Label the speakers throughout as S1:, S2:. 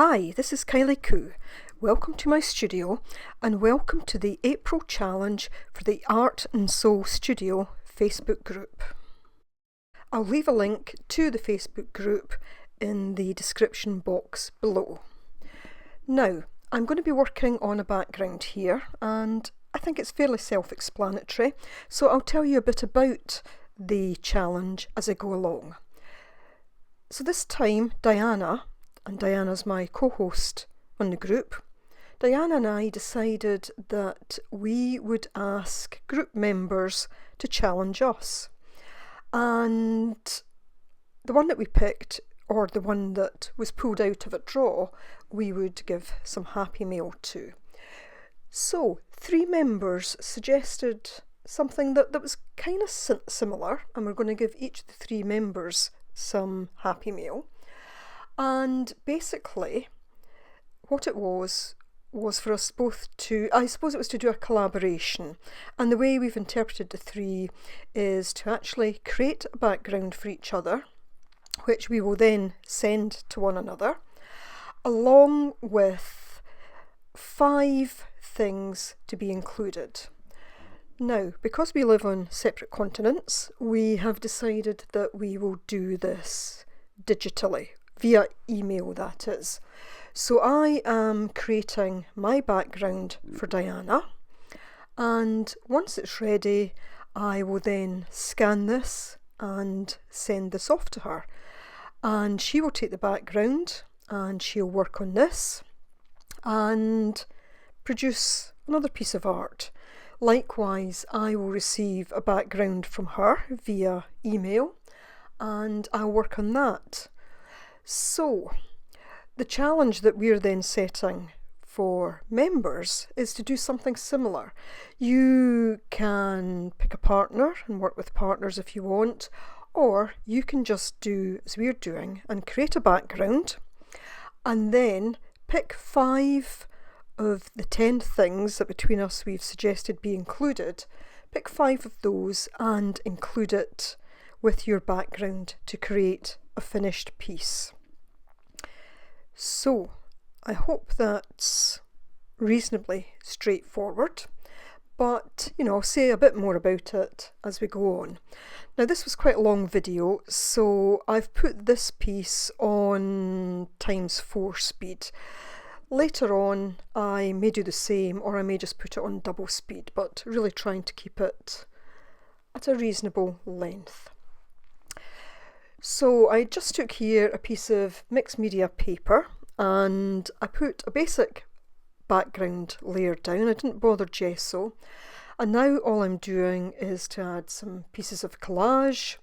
S1: Hi, this is Kylie Coo. Welcome to my studio and welcome to the April challenge for the Art and Soul Studio Facebook group. I'll leave a link to the Facebook group in the description box below. Now, I'm going to be working on a background here and I think it's fairly self-explanatory, so I'll tell you a bit about the challenge as I go along. So this time, Diana, and Diana's my co-host on the group, Diana and I decided that we would ask group members to challenge us. And the one that we picked, or the one that was pulled out of a draw, we would give some happy mail to. So 3 members suggested something that was kind of similar, and we're going to give each of the 3 members some happy mail. And basically what it was for us both to, I suppose it was to do a collaboration, and the way we've interpreted the 3 is to actually create a background for each other, which we will then send to one another, along with 5 things to be included. Now, because we live on separate continents, we have decided that we will do this digitally, via email that is. So I am creating my background for Diana, and once it's ready I will then scan this and send this off to her, and she will take the background and she'll work on this and produce another piece of art. Likewise, I will receive a background from her via email and I'll work on that. So, the challenge that we're then setting for members is to do something similar. You can pick a partner and work with partners if you want, or you can just do as we're doing and create a background and then pick 5 of the 10 things that between us we've suggested be included. Pick 5 of those and include it with your background to create a finished piece. So, I hope that's reasonably straightforward, but I'll say a bit more about it as we go on. Now, this was quite a long video, so I've put this piece on ×4 speed. Later on I may do the same, or I may just put it on double speed, but really trying to keep it at a reasonable length. So I just took here a piece of mixed media paper and I put a basic background layer down. I didn't bother gesso, and now all I'm doing is to add some pieces of collage,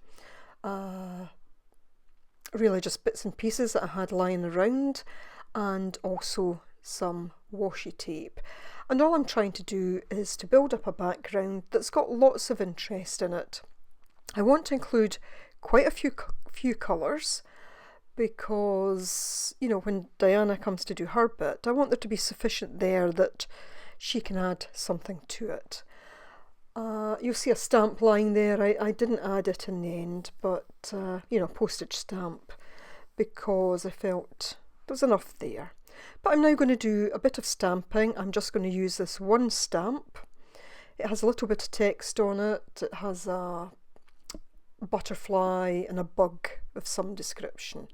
S1: really just bits and pieces that I had lying around, and also some washi tape. And all I'm trying to do is to build up a background that's got lots of interest in it. I want to include quite a few colours because, when Diana comes to do her bit, I want there to be sufficient there that she can add something to it. You'll see a stamp lying there. I didn't add it in the end, but, postage stamp, because I felt there was enough there. But I'm now going to do a bit of stamping. I'm just going to use this one stamp. It has a little bit of text on it. It has a butterfly and a bug of some description,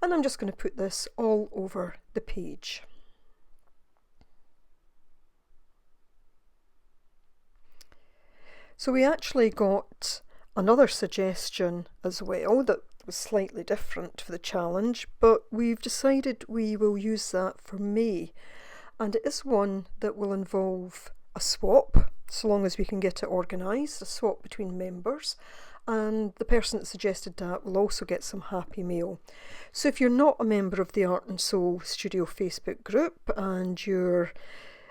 S1: and I'm just going to put this all over the page. So we actually got another suggestion as well that was slightly different for the challenge, but we've decided we will use that for May, and it is one that will involve a swap, so long as we can get it organised, a swap between members. And the person that suggested that will also get some happy mail. So if you're not a member of the Art and Soul Studio Facebook group and you're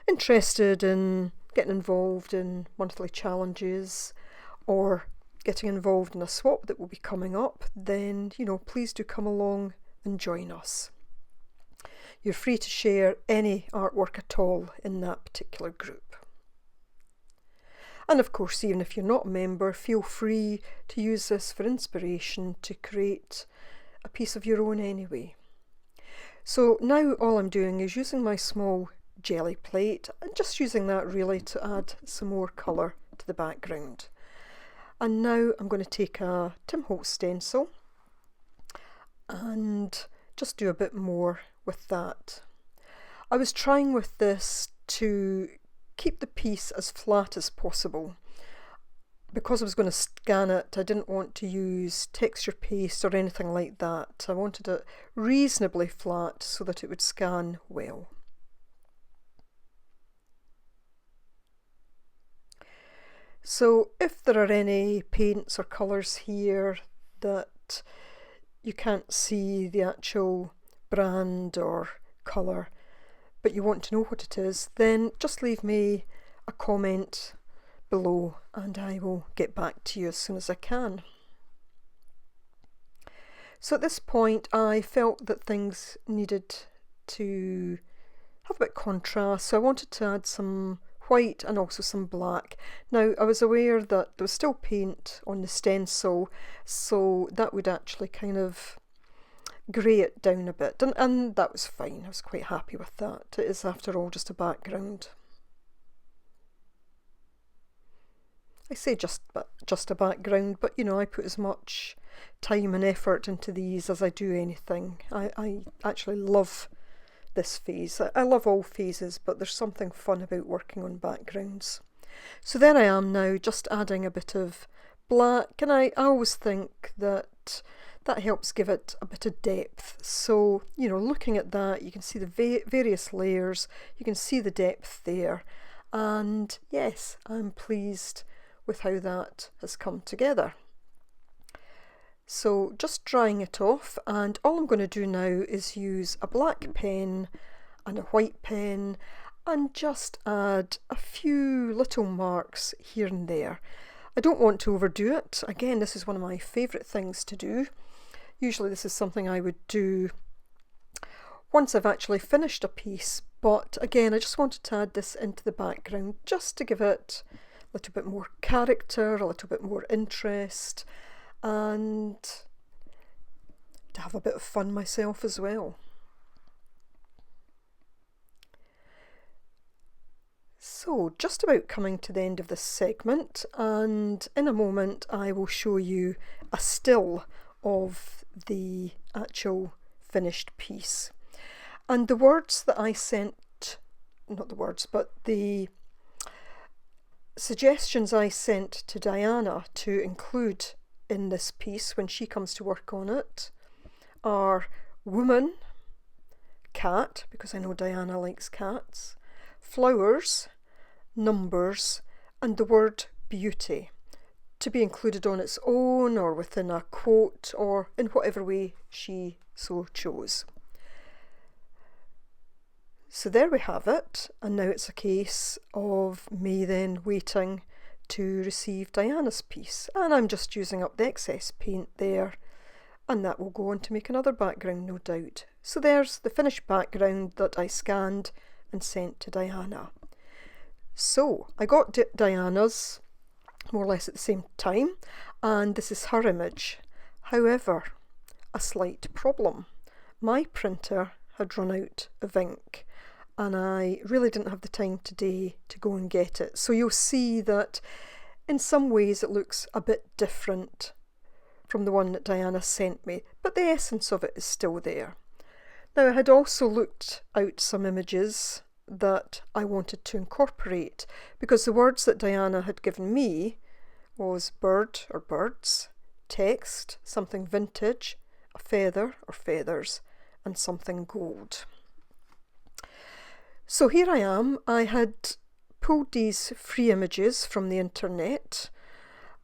S1: interested in getting involved in monthly challenges or getting involved in a swap that will be coming up, then please do come along and join us. You're free to share any artwork at all in that particular group. And of course, even if you're not a member, feel free to use this for inspiration to create a piece of your own anyway. So now all I'm doing is using my small jelly plate and just using that really to add some more colour to the background. And now I'm going to take a Tim Holtz stencil and just do a bit more with that. I was trying with this to keep the piece as flat as possible. Because I was going to scan it, I didn't want to use texture paste or anything like that. I wanted it reasonably flat so that it would scan well. So if there are any paints or colours here that you can't see the actual brand or colour, but you want to know what it is, then just leave me a comment below and I will get back to you as soon as I can. So at this point I felt that things needed to have a bit of contrast, so I wanted to add some white and also some black. Now I was aware that there was still paint on the stencil, so that would actually kind of grey it down a bit, and that was fine. I was quite happy with that. It is after all just a background. I say just a background, but you know, I put as much time and effort into these as I do anything. I actually love this phase. I love all phases, but there's something fun about working on backgrounds. So there I am now, just adding a bit of black, and I always think that helps give it a bit of depth. So, you know, looking at that, you can see the various layers, you can see the depth there, and yes, I'm pleased with how that has come together. So just drying it off, and all I'm going to do now is use a black pen and a white pen and just add a few little marks here and there. I don't want to overdo it. Again, this is one of my favourite things to do. Usually this is something I would do once I've actually finished a piece, but again I just wanted to add this into the background just to give it a little bit more character, a little bit more interest, and to have a bit of fun myself as well. So just about coming to the end of this segment, and in a moment I will show you a still of the actual finished piece. And the words that I sent, not the words, but the suggestions I sent to Diana to include in this piece when she comes to work on it are woman, cat, because I know Diana likes cats, flowers, numbers, and the word beauty, to be included on its own or within a quote or in whatever way she so chose. So there we have it, and now it's a case of me then waiting to receive Diana's piece, and I'm just using up the excess paint there, and that will go on to make another background, no doubt. So there's the finished background that I scanned and sent to Diana. So I got Diana's more or less at the same time, and this is her image. However, a slight problem. My printer had run out of ink, and I really didn't have the time today to go and get it. So you'll see that in some ways it looks a bit different from the one that Diana sent me, but the essence of it is still there. Now I had also looked out some images that I wanted to incorporate, because the words that Diana had given me was bird or birds, text, something vintage, a feather or feathers, and something gold. So here I am. I had pulled these free images from the internet,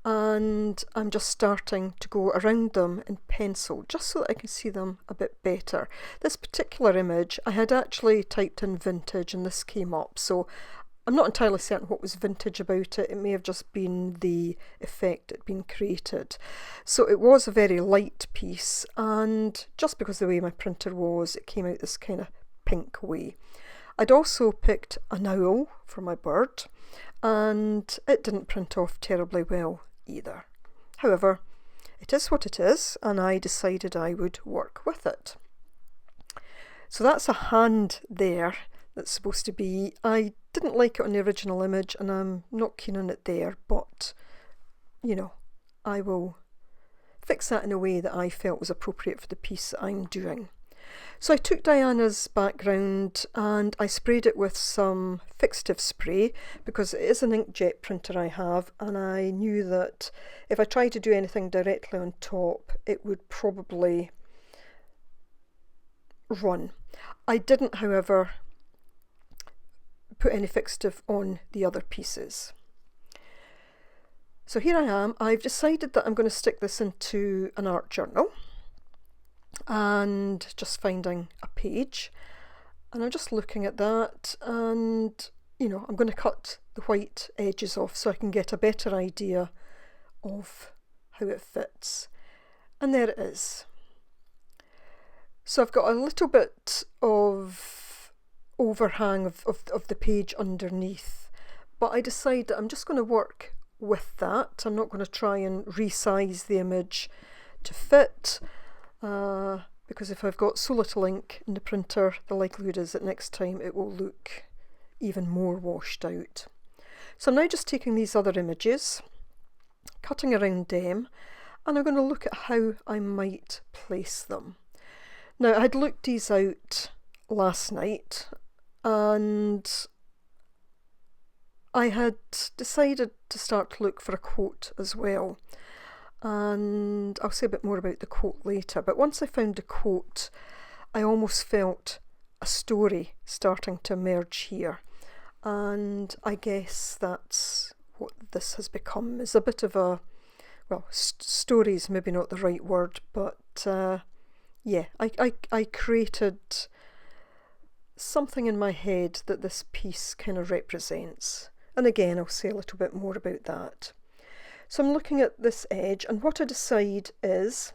S1: and I'm just starting to go around them in pencil just so that I can see them a bit better. This particular image, I had actually typed in vintage and this came up, so I'm not entirely certain what was vintage about it. It may have just been the effect that had been created. So it was a very light piece, and just because of the way my printer was, it came out this kind of pink way. I'd also picked an owl for my bird, and it didn't print off terribly well either. However, it is what it is, and I decided I would work with it. So that's a hand there that's supposed to be. I didn't like it on the original image and I'm not keen on it there, but you know, I will fix that in a way that I felt was appropriate for the piece that I'm doing. So I took Diana's background and I sprayed it with some fixative spray because it is an inkjet printer I have, and I knew that if I tried to do anything directly on top it would probably run. I didn't, however, put any fixative on the other pieces. So here I am. I've decided that I'm going to stick this into an art journal and just finding a page, and I'm just looking at that, and you know, I'm going to cut the white edges off so I can get a better idea of how it fits. And there it is. So I've got a little bit of overhang of the page underneath, but I decide that I'm just going to work with that. I'm not going to try and resize the image to fit, because if I've got so little ink in the printer, the likelihood is that next time it will look even more washed out. So I'm now just taking these other images, cutting around them, and I'm going to look at how I might place them. Now, I had looked these out last night and I had decided to start to look for a quote as well, and I'll say a bit more about the quote later, but once I found the quote I almost felt a story starting to emerge here, and I guess that's what this has become, is a bit of a, well, story is maybe not the right word, but yeah, I created something in my head that this piece kind of represents. And again, I'll say a little bit more about that. So I'm looking at this edge, and what I decide is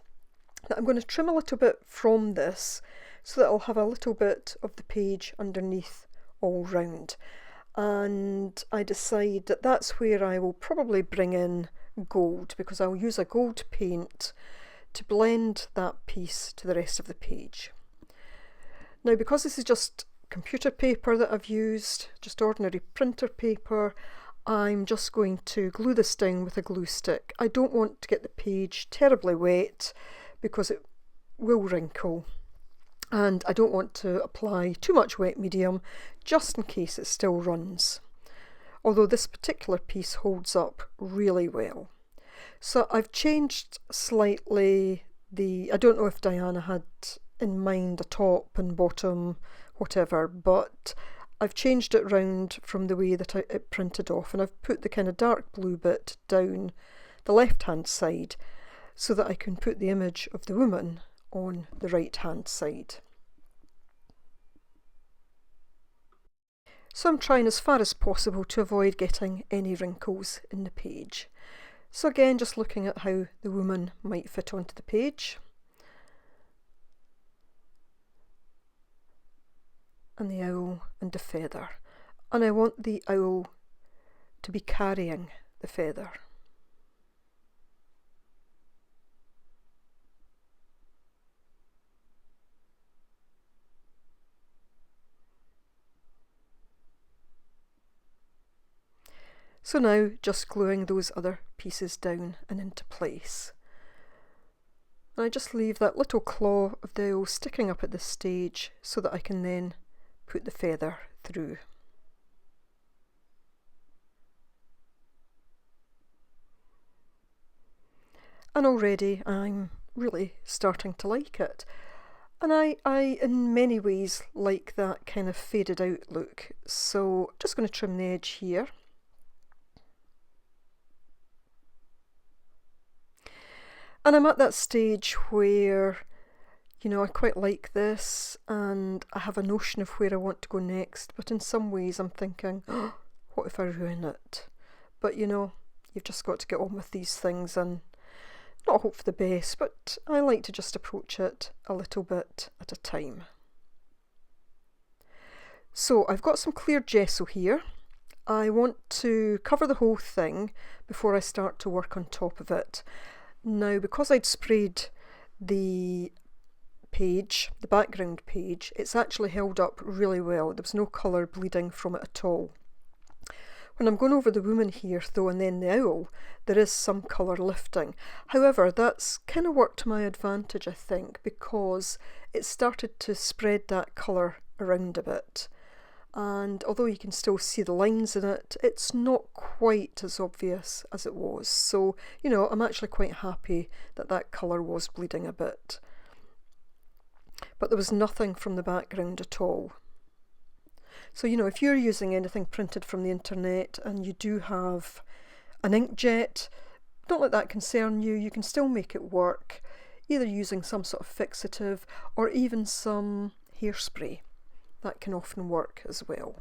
S1: that I'm going to trim a little bit from this so that I'll have a little bit of the page underneath all round. And I decide that that's where I will probably bring in gold, because I'll use a gold paint to blend that piece to the rest of the page. Now, because this is just computer paper that I've used, just ordinary printer paper, I'm just going to glue this down with a glue stick. I don't want to get the page terribly wet because it will wrinkle, and I don't want to apply too much wet medium just in case it still runs, although this particular piece holds up really well. So I've changed slightly I don't know if Diana had in mind a top and bottom, whatever, but I've changed it round from the way that it printed off, and I've put the kind of dark blue bit down the left hand side so that I can put the image of the woman on the right hand side. So I'm trying as far as possible to avoid getting any wrinkles in the page. So again, just looking at how the woman might fit onto the page. And the owl and the feather. And I want the owl to be carrying the feather. So now just gluing those other pieces down and into place. And I just leave that little claw of the owl sticking up at this stage so that I can then put the feather through. And already I'm really starting to like it. And I in many ways like that kind of faded out look. So I'm just going to trim the edge here. And I'm at that stage where, you know, I quite like this and I have a notion of where I want to go next, but in some ways I'm thinking, oh, what if I ruin it? But you know, you've just got to get on with these things and not hope for the best, but I like to just approach it a little bit at a time. So I've got some clear gesso here. I want to cover the whole thing before I start to work on top of it. Now, because I'd sprayed the page, the background page, it's actually held up really well. There was no colour bleeding from it at all. When I'm going over the woman here though, and then the owl, there is some colour lifting. However, that's kind of worked to my advantage, I think, because it started to spread that colour around a bit. And although you can still see the lines in it, it's not quite as obvious as it was. So, you know, I'm actually quite happy that that colour was bleeding a bit. But there was nothing from the background at all. So, you know, if you're using anything printed from the internet and you do have an inkjet, don't let that concern you. You can still make it work, either using some sort of fixative or even some hairspray. That can often work as well.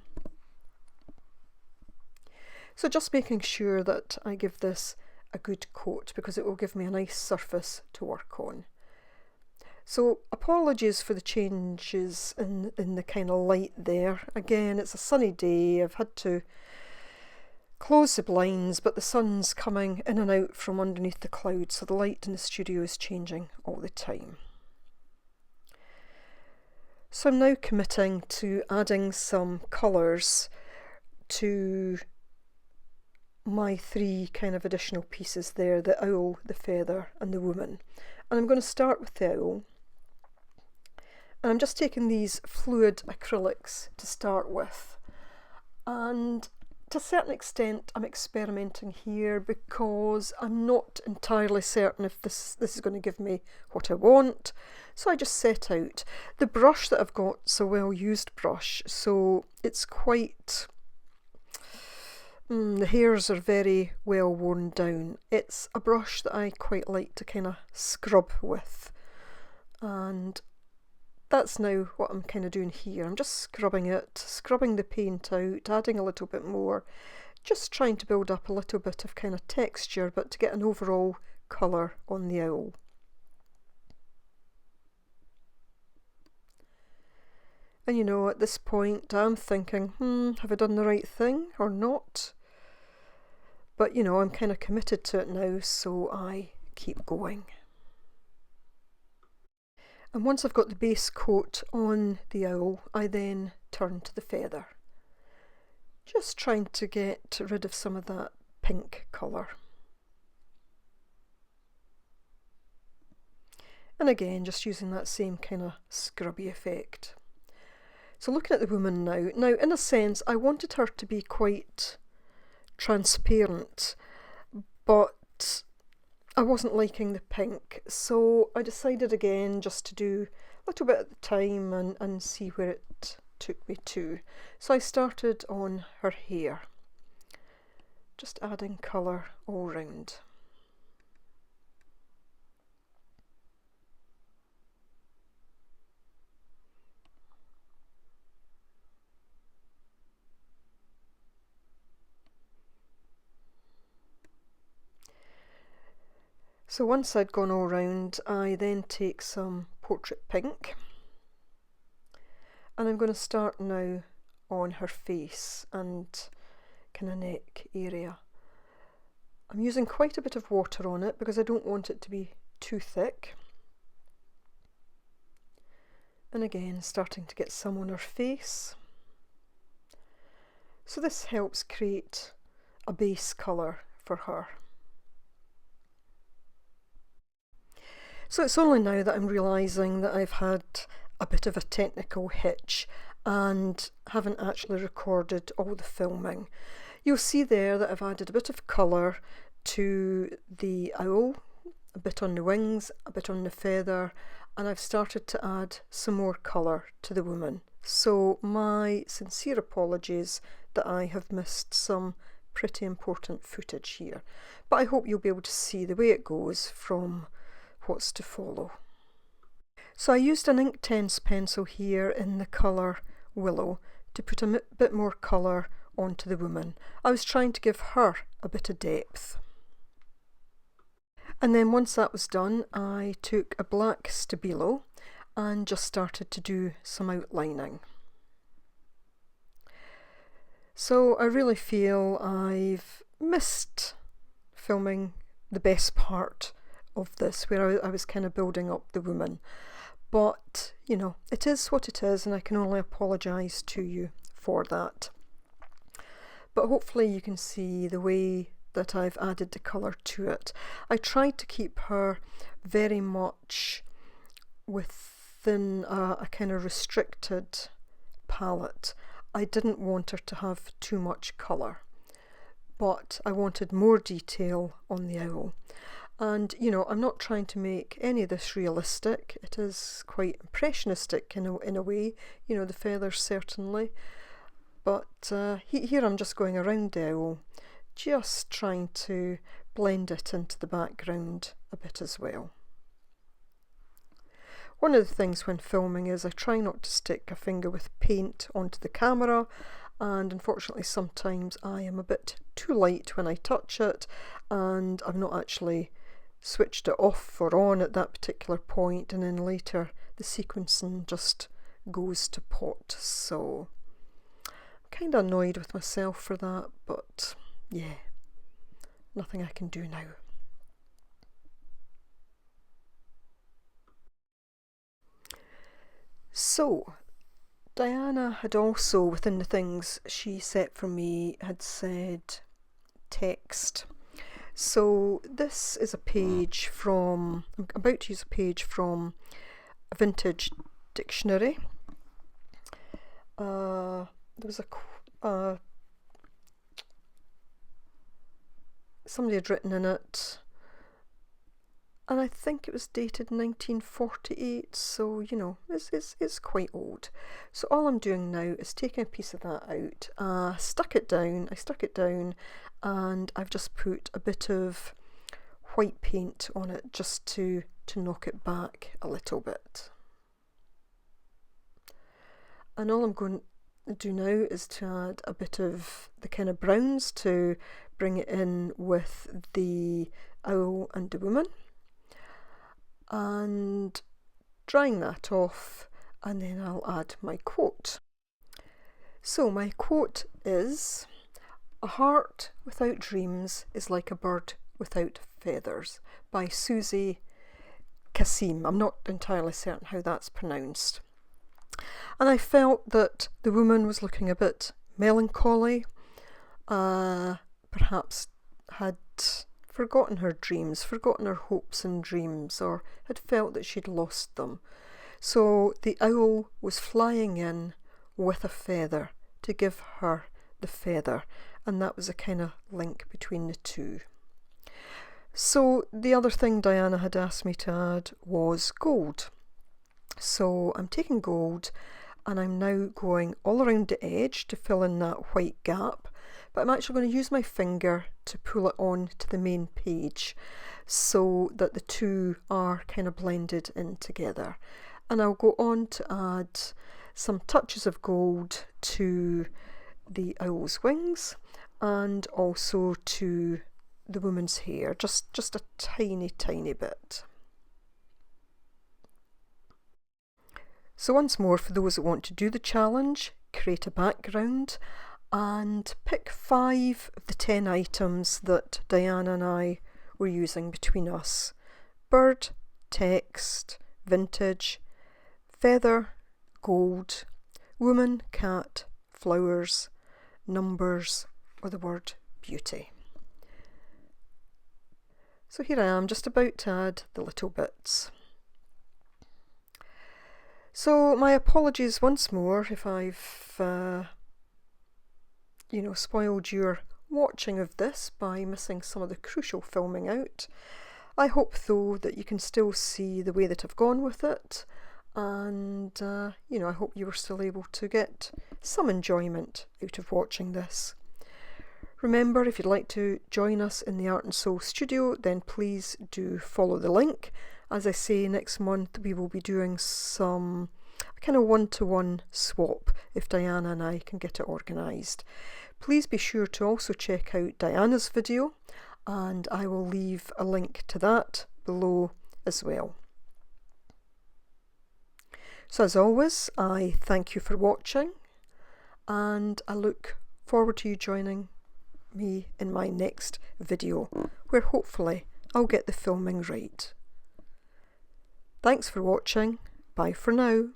S1: So just making sure that I give this a good coat because it will give me a nice surface to work on. So apologies for the changes in the kind of light there. Again, it's a sunny day. I've had to close the blinds, but the sun's coming in and out from underneath the clouds, so the light in the studio is changing all the time. So I'm now committing to adding some colours to my three kind of additional pieces there, the owl, the feather and the woman. And I'm going to start with the owl. And I'm just taking these fluid acrylics to start with. And to a certain extent I'm experimenting here because I'm not entirely certain if this is going to give me what I want. So I just set out. The brush that I've got is a well used brush, so it's quite... the hairs are very well worn down. It's a brush that I quite like to kind of scrub with. And that's now what I'm kind of doing here. I'm just scrubbing it, scrubbing the paint out, adding a little bit more, just trying to build up a little bit of kind of texture, but to get an overall colour on the owl. And you know, at this point I'm thinking, have I done the right thing or not? But you know, I'm kind of committed to it now, so I keep going. And once I've got the base coat on the owl, I then turn to the feather. Just trying to get rid of some of that pink colour. And again, just using that same kind of scrubby effect. So looking at the woman now, in a sense I wanted her to be quite transparent, but I wasn't liking the pink, so I decided again just to do a little bit at the time and see where it took me to. So I started on her hair, just adding colour all round. So once I'd gone all round, I then take some portrait pink, and I'm going to start now on her face and kind of neck area. I'm using quite a bit of water on it because I don't want it to be too thick. And again, starting to get some on her face. So this helps create a base colour for her. So it's only now that I'm realising that I've had a bit of a technical hitch and haven't actually recorded all the filming. You'll see there that I've added a bit of colour to the owl, a bit on the wings, a bit on the feather, and I've started to add some more colour to the woman. So my sincere apologies that I have missed some pretty important footage here, but I hope you'll be able to see the way it goes from what's to follow. So I used an Inktense pencil here in the colour Willow to put a bit more colour onto the woman. I was trying to give her a bit of depth. And then once that was done, I took a black Stabilo and just started to do some outlining. So I really feel I've missed filming the best part of this, where I was kind of building up the woman. But, you know, it is what it is, and I can only apologise to you for that. But hopefully you can see the way that I've added the colour to it. I tried to keep her very much within a kind of restricted palette. I didn't want her to have too much colour, but I wanted more detail on the owl. And, you know, I'm not trying to make any of this realistic. It is quite impressionistic in a way, you know, the feathers certainly. But here I'm just going around the owl, just trying to blend it into the background a bit as well. One of the things when filming is I try not to stick a finger with paint onto the camera, and unfortunately sometimes I am a bit too light when I touch it, and I've not actually switched it off or on at that particular point, and then later the sequencing just goes to pot. So I'm kind of annoyed with myself for that, but yeah, nothing I can do now. So Diana had also, within the things she set for me, had said text. So this is a page from, I'm about to use a page from a vintage dictionary. There was somebody had written in it, and I think it was dated 1948, so you know, it's quite old. So all I'm doing now is taking a piece of that out. I stuck it down, and I've just put a bit of white paint on it just to knock it back a little bit. And all I'm going to do now is to add a bit of the kind of browns to bring it in with the owl and the woman, and drying that off, and then I'll add my quote. So my quote is, "A heart without dreams is like a bird without feathers," by Susie Kassim. I'm not entirely certain how that's pronounced. And I felt that the woman was looking a bit melancholy, perhaps had forgotten her dreams, forgotten her hopes and dreams, or had felt that she'd lost them. So the owl was flying in with a feather to give her the feather, and that was a kind of link between the two. So the other thing Diana had asked me to add was gold. So I'm taking gold and I'm now going all around the edge to fill in that white gap, but I'm actually going to use my finger to pull it on to the main page so that the two are kind of blended in together. And I'll go on to add some touches of gold to the owl's wings and also to the woman's hair, just a tiny bit. So once more, for those that want to do the challenge, create a background and pick 5 of the 10 items that Diana and I were using between us: bird, text, vintage, feather, gold, woman, cat, flowers, numbers, or the word beauty. So here I am, just about to add the little bits. So my apologies once more if I've spoiled your watching of this by missing some of the crucial filming out. I hope though that you can still see the way that I've gone with it, and I hope you were still able to get some enjoyment out of watching this. Remember, if you'd like to join us in the Art and Soul studio, then please do follow the link. As I say, next month we will be doing some kind of one-to-one swap if Diana and I can get it organised. Please be sure to also check out Diana's video, and I will leave a link to that below as well. So as always, I thank you for watching, and I look forward to you joining me in my next video, where hopefully I'll get the filming right. Thanks for watching. Bye. Bye for now.